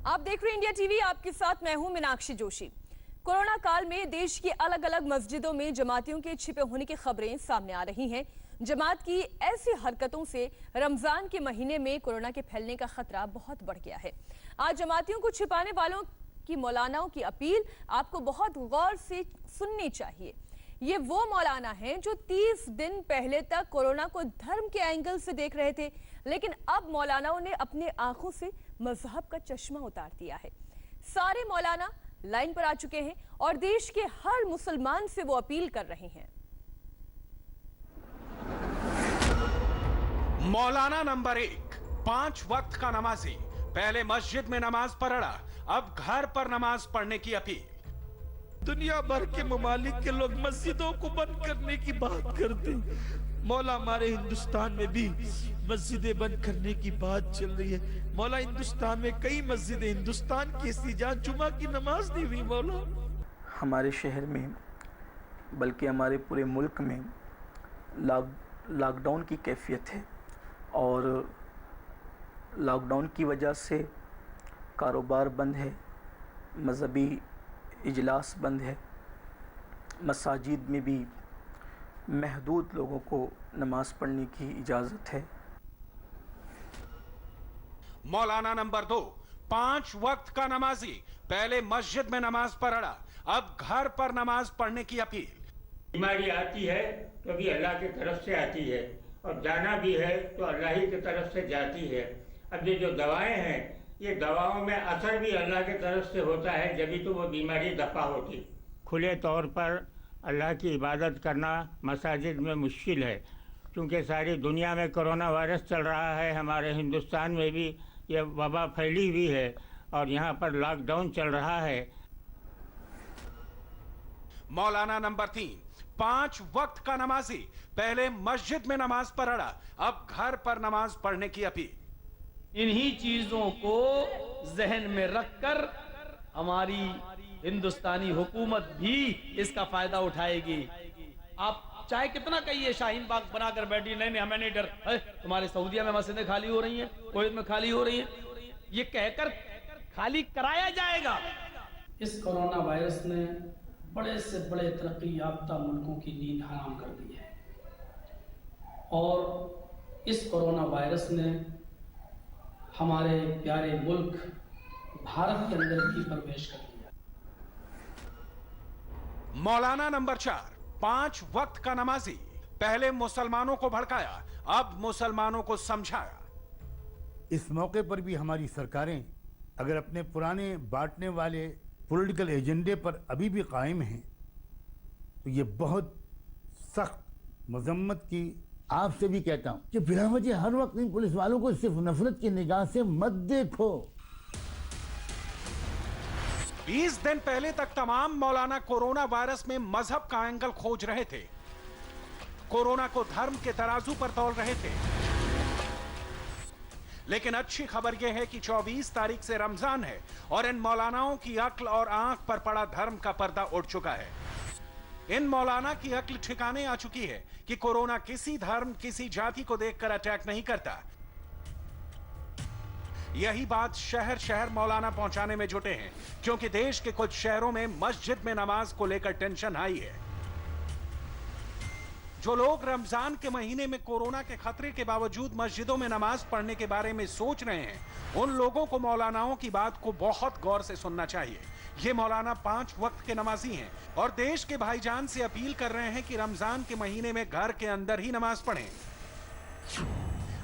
आप देख रहे हैं इंडिया टीवी, आपके साथ मैं हूं मीनाक्षी जोशी। कोरोना काल में देश की अलग अलग मस्जिदों में जमातियों के छिपे होने की खबरें सामने आ रही हैं। जमात की ऐसी हरकतों से रमजान के महीने में कोरोना के फैलने का खतरा बहुत बढ़ गया है। आज जमातियों को छिपाने वालों की मौलानाओं की अपील आपको बहुत गौर से सुननी चाहिए। ये वो मौलाना हैं जो 30 दिन पहले तक कोरोना को धर्म के एंगल से देख रहे थे, लेकिन अब मौलानाओं ने अपने आंखों से मजहब का चश्मा उतार दिया है। सारे मौलाना लाइन पर आ चुके हैं और देश के हर मुसलमान से वो अपील कर रहे हैं। मौलाना नंबर 1, 5 वक्त का नमाजी, पहले मस्जिद में नमाज पढ़ा, अब घर पर नमाज पढ़ने की अपील। दुनिया भर के ममालिक के लोग मस्जिदों को बंद करने की बात करते हैं। मौला हमारे हिंदुस्तान में भी मस्जिदें बंद करने की बात चल रही है। मौला हिंदुस्तान में कई मस्जिदें, हिंदुस्तान की ऐसी जहाँ जुमा की नमाज नहीं हुई मौला। हमारे शहर में बल्कि हमारे पूरे मुल्क में लॉकडाउन की कैफियत है और लॉकडाउन की वजह से कारोबार बंद है, मजहबी इजलास बंद है, मसाजिद में भी महदूद लोगों को नमाज पढ़ने की इजाज़त है। मौलाना नंबर 2, 5 वक्त का नमाजी, पहले मस्जिद में नमाज पढ़ा, अब घर पर नमाज पढ़ने की अपील। बीमारी आती है तो भी अल्लाह की तरफ से आती है और जाना भी है तो अल्लाह ही की तरफ से जाती है। अब ये जो दवाएं हैं, ये दवाओं में असर भी अल्लाह की तरफ से होता है, जब तो वो बीमारी दफा होती। खुले तौर पर अल्लाह की इबादत करना मसाजिद में मुश्किल है, क्योंकि सारी दुनिया में कोरोना वायरस चल रहा है। हमारे हिंदुस्तान में भी ये वबा फैली हुई है और यहाँ पर लॉकडाउन चल रहा है। मौलाना नंबर 3, 5 वक्त का नमाजी, पहले मस्जिद में नमाज पढ़ा, अब घर पर नमाज पढ़ने की अपील। इन्हीं चीजों को जहन में रखकर हमारी हिंदुस्तानी हुकूमत भी इसका फायदा उठाएगी। आप चाहे कितना कहिए शाहीन बाग बनाकर बैठी, नहीं हमें नहीं डर, तुम्हारे सऊदीया में मस्जिदें खाली हो रही हैं, कुवैत में खाली हो रही हैं, ये कहकर खाली कराया जाएगा। इस कोरोना वायरस ने बड़े से बड़े तरक्की याफ्ता मुल्कों की नींद हराम कर दी है और इस कोरोना वायरस ने हमारे प्यारे मुल्क भारत के अंदर भी प्रवेश कर दिया। मौलाना नंबर 4, 5 वक्त का नमाजी, पहले मुसलमानों को भड़काया, अब मुसलमानों को समझाया। इस मौके पर भी हमारी सरकारें अगर अपने पुराने बांटने वाले पॉलिटिकल एजेंडे पर अभी भी कायम हैं तो ये बहुत सख्त मजम्मत की। आपसे भी कहता हूं कि बिला वजह हर वक्त इन पुलिस वालों को सिर्फ नफरत की निगाह से मत देखो। 20 दिन पहले तक तमाम मौलाना कोरोना वायरस में मजहब का एंगल खोज रहे थे, कोरोना को धर्म के तराजू पर तौल रहे थे। लेकिन अच्छी खबर यह है कि 24 तारीख से रमजान है और इन मौलानाओं की अक्ल और आंख पर पड़ा धर्म का पर्दा उड़ चुका है। इन मौलाना की अक्ल ठिकाने आ चुकी है कि कोरोना किसी धर्म, किसी जाति को देखकर अटैक नहीं करता। यही बात शहर शहर मौलाना पहुंचाने में जुटे हैं, क्योंकि देश के कुछ शहरों में मस्जिद में नमाज को लेकर टेंशन हाई है। जो लोग रमजान के महीने में कोरोना के खतरे के बावजूद मस्जिदों में नमाज पढ़ने के बारे में सोच रहे हैं, उन लोगों को मौलानाओं की बात को बहुत गौर से सुनना चाहिए। ये मौलाना 5 वक्त के नमाजी हैं और देश के भाईजान से अपील कर रहे हैं कि रमजान के महीने में घर के अंदर ही नमाज पढ़ें।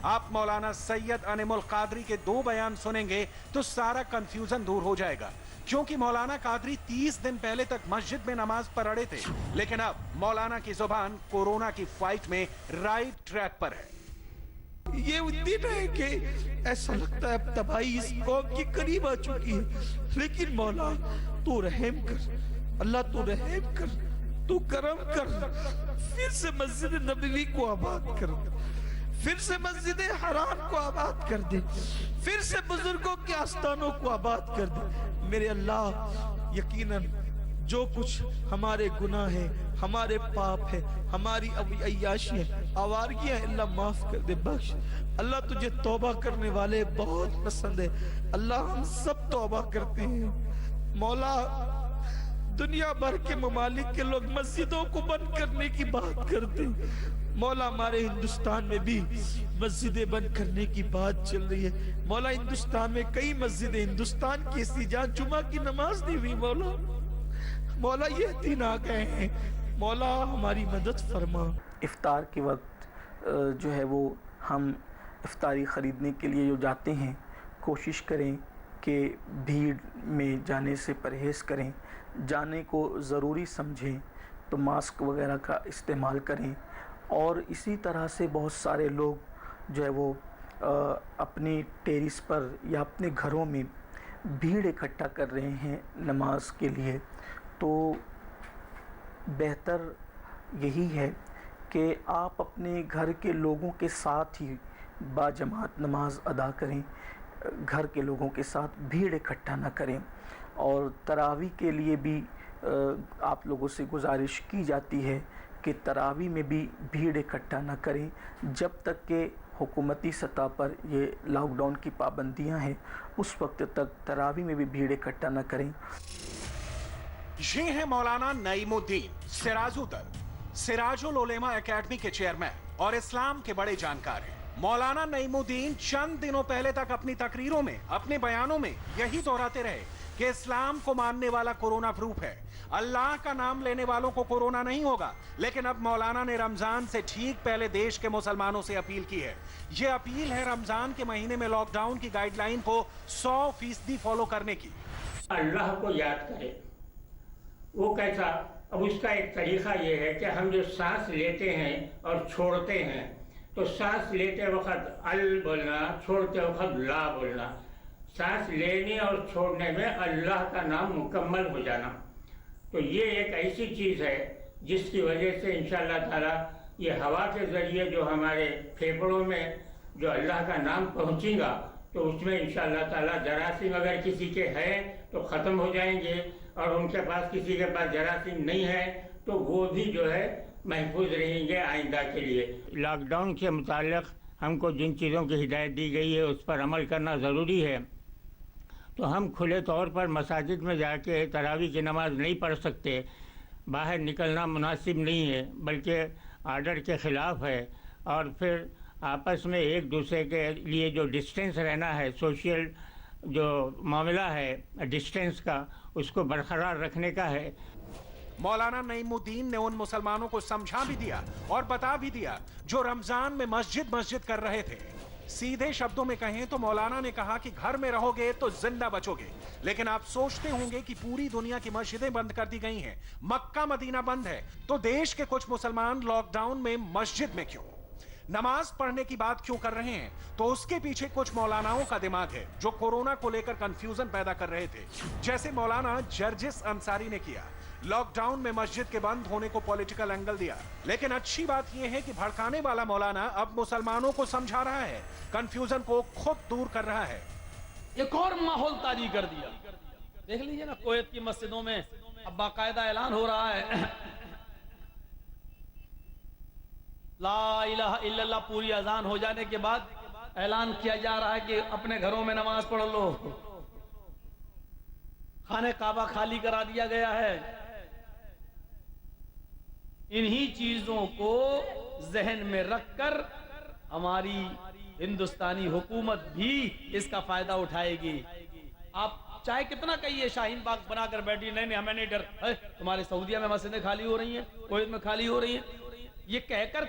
आप मौलाना सैयद अनिमुल कादरी के 2 बयान सुनेंगे तो सारा कंफ्यूजन दूर हो जाएगा, क्योंकि मौलाना कादरी 30 दिन पहले तक मस्जिद में नमाज पढ़े थे, लेकिन अब मौलाना की जुबान कोरोना की फाइट में राइट ट्रैक पर है। ये दिन है कि ऐसा लगता है अब तबाही इस कौम के करीब आ चुकी है, लेकिन मौला तू रहम कर, अल्लाह तू रहम कर, तू करम कर, फिर से मस्जिद नबवी को आबाद कर दे, फिर से मस्जिद हराम को आबाद कर दे, फिर से बुजुर्गों के आस्थानों को आबाद कर दे। मेरे अल्लाह, यकीनन जो कुछ हमारे गुनाह है, हमारे पाप है, हमारी अय्याशी है, आवारगियां है, अल्लाह माफ कर दे, बख्श। अल्लाह तुझे तौबा करने वाले बहुत पसंद है। अल्लाह हम सब तौबा करते हैं। मौला दुनिया भर के ममालिक के लोग मस्जिदों को बंद करने की बात करते हैं। मौला हमारे हिंदुस्तान में भी मस्जिदें बंद करने की बात चल रही है। मौला हिंदुस्तान में कई मस्जिदें, हिंदुस्तान की ऐसी जहाँ जुमा की नमाज नहीं हुई, मौला ये दिन आ गए हैं। मौला हमारी मदद फरमा। इफ्तार के वक्त जो है वो हम इफ्तारी ख़रीदने के लिए जो जाते हैं, कोशिश करें कि भीड़ में जाने से परहेज़ करें। जाने को ज़रूरी समझें तो मास्क वगैरह का इस्तेमाल करें। और इसी तरह से बहुत सारे लोग जो है वो अपनी टेरिस पर या अपने घरों में भीड़ इकट्ठा कर रहे हैं नमाज के लिए। तो बेहतर यही है कि आप अपने घर के लोगों के साथ ही बाजमात नमाज अदा करें, घर के लोगों के साथ भीड़ इकट्ठा ना करें। और तरावी के लिए भी आप लोगों से गुजारिश की जाती है कि तरावी में भी भीड़ इकट्ठा ना करें जब तक कि हुकूमती सतह पर ये लॉकडाउन की पाबंदियां हैं, उस वक्त तक तरावी में भी भीड़ इकट्ठा ना करें। ये है मौलाना नईमुद्दीन सिराजुद्दौला, सिराजुल उलेमा एकेडमी के चेयरमैन और इस्लाम के बड़े जानकार हैं। मौलाना नईमुद्दीन चंद दिनों पहले तक अपनी तकरीरों में, अपने बयानों में यही दोहराते रहे कि इस्लाम को मानने वाला कोरोना प्रूफ है, अल्लाह का नाम लेने वालों को कोरोना नहीं होगा। लेकिन अब मौलाना ने रमजान से ठीक पहले देश के मुसलमानों से अपील की है। ये अपील है रमजान के महीने में लॉकडाउन की गाइडलाइन को 100% फॉलो करने की। अल्लाह को याद करें। वो कैसा? अब उसका एक तरीका ये है कि हम जो सांस लेते हैं और छोड़ते हैं, तो सांस लेते वक्त अल बोलना, छोड़ते वक्त ला बोलना। सांस लेने और छोड़ने में अल्लाह का नाम मुकम्मल हो जाना। तो ये एक ऐसी चीज़ है जिसकी वजह से इंशाअल्लाह ताला ये हवा के ज़रिए जो हमारे फेफड़ों में जो अल्लाह का नाम पहुँचेगा, तो उसमें इंशाअल्लाह ताला जरासीम अगर किसी के हैं तो ख़त्म हो जाएंगे, और उनके पास किसी के पास जरासीम नहीं है तो वो भी जो है महफूज रहेंगे आइंदा के लिए। लॉकडाउन के मुताल्लिक़ हमको जिन चीज़ों की हिदायत दी गई है उस पर अमल करना ज़रूरी है। तो हम खुले तौर पर मसाजिद में जाके तरावी की नमाज़ नहीं पढ़ सकते, बाहर निकलना मुनासिब नहीं है, बल्कि आर्डर के ख़िलाफ़ है। और फिर आपस में एक दूसरे के लिए जो डिस्टेंस रहना है, सोशल जो मामला है डिस्टेंस का, उसको बरकरार रखने का है। मौलाना नईमुद्दीन ने उन मुसलमानों को समझा भी दिया और बता भी दिया जो रमजान में मस्जिद कर रहे थे। सीधे शब्दों में कहें तो मौलाना ने कहा कि घर में रहोगे तो जिंदा बचोगे। लेकिन आप सोचते होंगे कि पूरी दुनिया की मस्जिदें बंद कर दी गई हैं, मक्का मदीना बंद है, तो देश के कुछ मुसलमान लॉकडाउन में मस्जिद में क्यों, नमाज पढ़ने की बात क्यों कर रहे हैं? तो उसके पीछे कुछ मौलानाओं का दिमाग है जो कोरोना को लेकर कंफ्यूजन पैदा कर रहे थे, जैसे मौलाना जर्जिस अंसारी ने किया। लॉकडाउन में मस्जिद के बंद होने को पॉलिटिकल एंगल दिया। लेकिन अच्छी बात यह है कि भड़काने वाला मौलाना अब मुसलमानों को समझा रहा है, कंफ्यूजन को खुद दूर कर रहा है। एक और माहौल तारी कर दिया। देख लीजिए ना, कुवैत की मस्जिदों में अब बाकायदा ऐलान हो रहा है ला इलाहा इल्लल्लाह पूरी अजान हो जाने के बाद ऐलान किया जा रहा है कि अपने घरों में नमाज पढ़ लो। खाने काबा खाली करा दिया गया है। इन्हीं चीजों को जहन में रखकर हमारी हिंदुस्तानी हुकूमत भी इसका फायदा उठाएगी। आप चाहे कितना कहिए शाहीन बाग बनाकर बैठी, नहीं हमें नहीं डर, तुम्हारे सऊदीया में मस्जिदें खाली हो रही हैं, कुवैत में खाली हो रही हैं, ये कहकर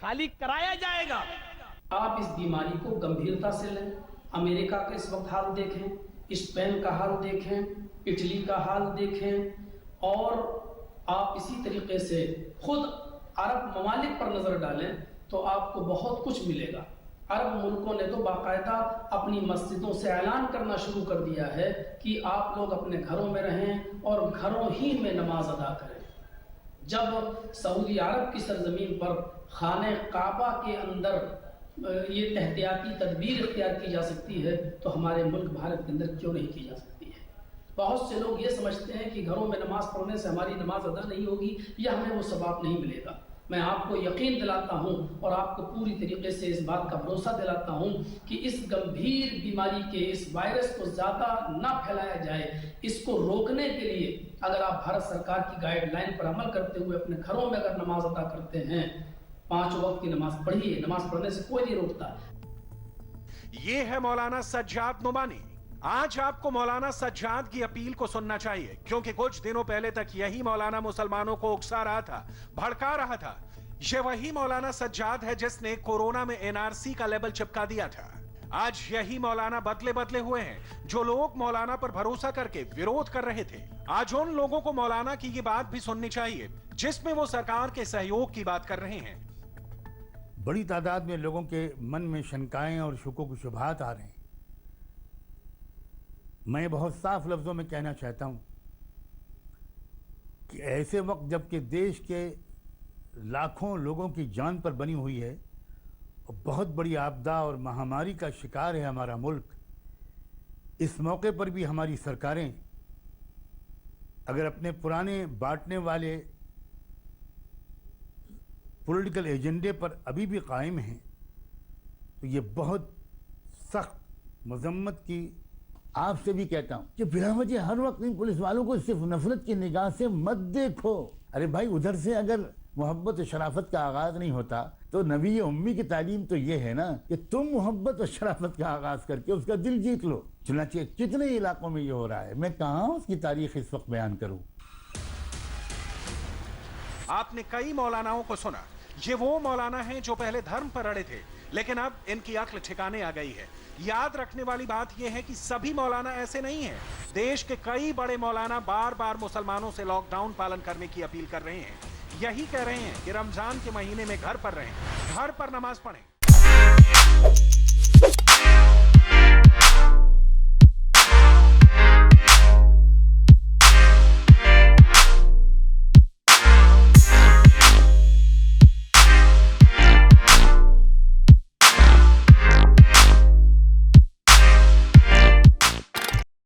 खाली कराया जाएगा। आप इस बीमारी को गंभीरता से लें। अमेरिका का इस वक्त हाल देखें, स्पेन का हाल देखें, इटली का हाल देखें, और आप इसी तरीके से खुद अरब ममालिक पर नजर डालें तो आपको बहुत कुछ मिलेगा। अरब मुल्कों ने तो बाकायदा अपनी मस्जिदों से ऐलान करना शुरू कर दिया है कि आप लोग अपने घरों में रहें और घरों ही में नमाज अदा करें। जब सऊदी अरब की सरजमीन पर खाने काबा के अंदर ये एहतियाती तदबीर इख्तियार की जा सकती है तो हमारे मुल्क भारत के अंदर क्यों नहीं की जा सकती है। بہت سے لوگ یہ سمجھتے ہیں کہ گھروں میں نماز پڑھنے سے ہماری نماز ادا نہیں ہوگی یا ہمیں وہ ثواب نہیں ملے گا. میں آپ کو یقین دلاتا ہوں اور آپ کو پوری طریقے سے اس بات کا بھروسہ دلاتا ہوں کہ اس گمبھیر بیماری کے اس وائرس کو زیادہ نہ پھیلایا جائے. اس کو روکنے کے لیے اگر آپ بھارت سرکار کی گائیڈ لائن پر عمل کرتے ہوئے اپنے گھروں میں اگر نماز ادا کرتے ہیں, 5 وقت کی نماز پڑھیے, نماز پڑھنے سے کوئی نہیں روکتا. یہ ہے مولانا سجاد نعمانی. آج آپ کو مولانا سجاد کی اپیل کو سننا چاہیے, کیونکہ کچھ دنوں پہلے تک یہی مولانا مسلمانوں کو اکسا رہا تھا, بھڑکا رہا تھا. یہ وہی مولانا سجاد ہے جس نے کورونا میں NRC کا لیبل چپکا دیا تھا. آج یہی مولانا بدلے ہوئے ہیں جو لوگ مولانا پر بھروسہ کر کے وروध کر رہے تھے. آج ان لوگوں کو مولانا کی یہ بات بھی سننی چاہیے جس میں وہ سرکار کے سہیوگ کی بات کر رہے ہیں. بڑی تعداد میں لوگوں کے من میں شنکائیں اور شکوک و شبہات آ رہے ہیں. میں بہت صاف لفظوں میں کہنا چاہتا ہوں کہ ایسے وقت جب کہ دیش کے لاکھوں لوگوں کی جان پر بنی ہوئی ہے اور بہت بڑی آپدا اور مہاماری کا شکار ہے ہمارا ملک, اس موقع پر بھی ہماری سرکاریں اگر اپنے پرانے بانٹنے والے پولیٹیکل ایجنڈے پر ابھی بھی قائم ہیں تو یہ بہت سخت مذمت کی. آپ سے بھی کہتا ہوں کہ بلا وجہ ہر وقت ان پولیس والوں کو صرف نفرت کی نگاہ سے مت دیکھو. ارے بھائی, ادھر سے اگر محبت و شرافت کا آغاز نہیں ہوتا تو نبی امی کی تعلیم تو یہ ہے نا کہ تم محبت و شرافت کا آغاز کر کے اس کا دل جیت لو. چنانچہ کتنے علاقوں میں یہ ہو رہا ہے, میں کہاں اس کی تاریخ اس وقت بیان کروں. آپ نے کئی مولاناؤں کو سنا. یہ وہ مولانا ہیں جو پہلے دھرم پر اڑے تھے لیکن اب ان کی عقل ٹھکانے آ گئی ہے. یاد رکھنے والی بات یہ ہے کہ سبھی مولانا ایسے نہیں ہیں. دیش کے کئی بڑے مولانا بار بار مسلمانوں سے لاک ڈاؤن پالن کرنے کی اپیل کر رہے ہیں. یہی کہہ رہے ہیں کہ رمضان کے مہینے میں گھر پر رہیں, گھر پر نماز پڑھیں.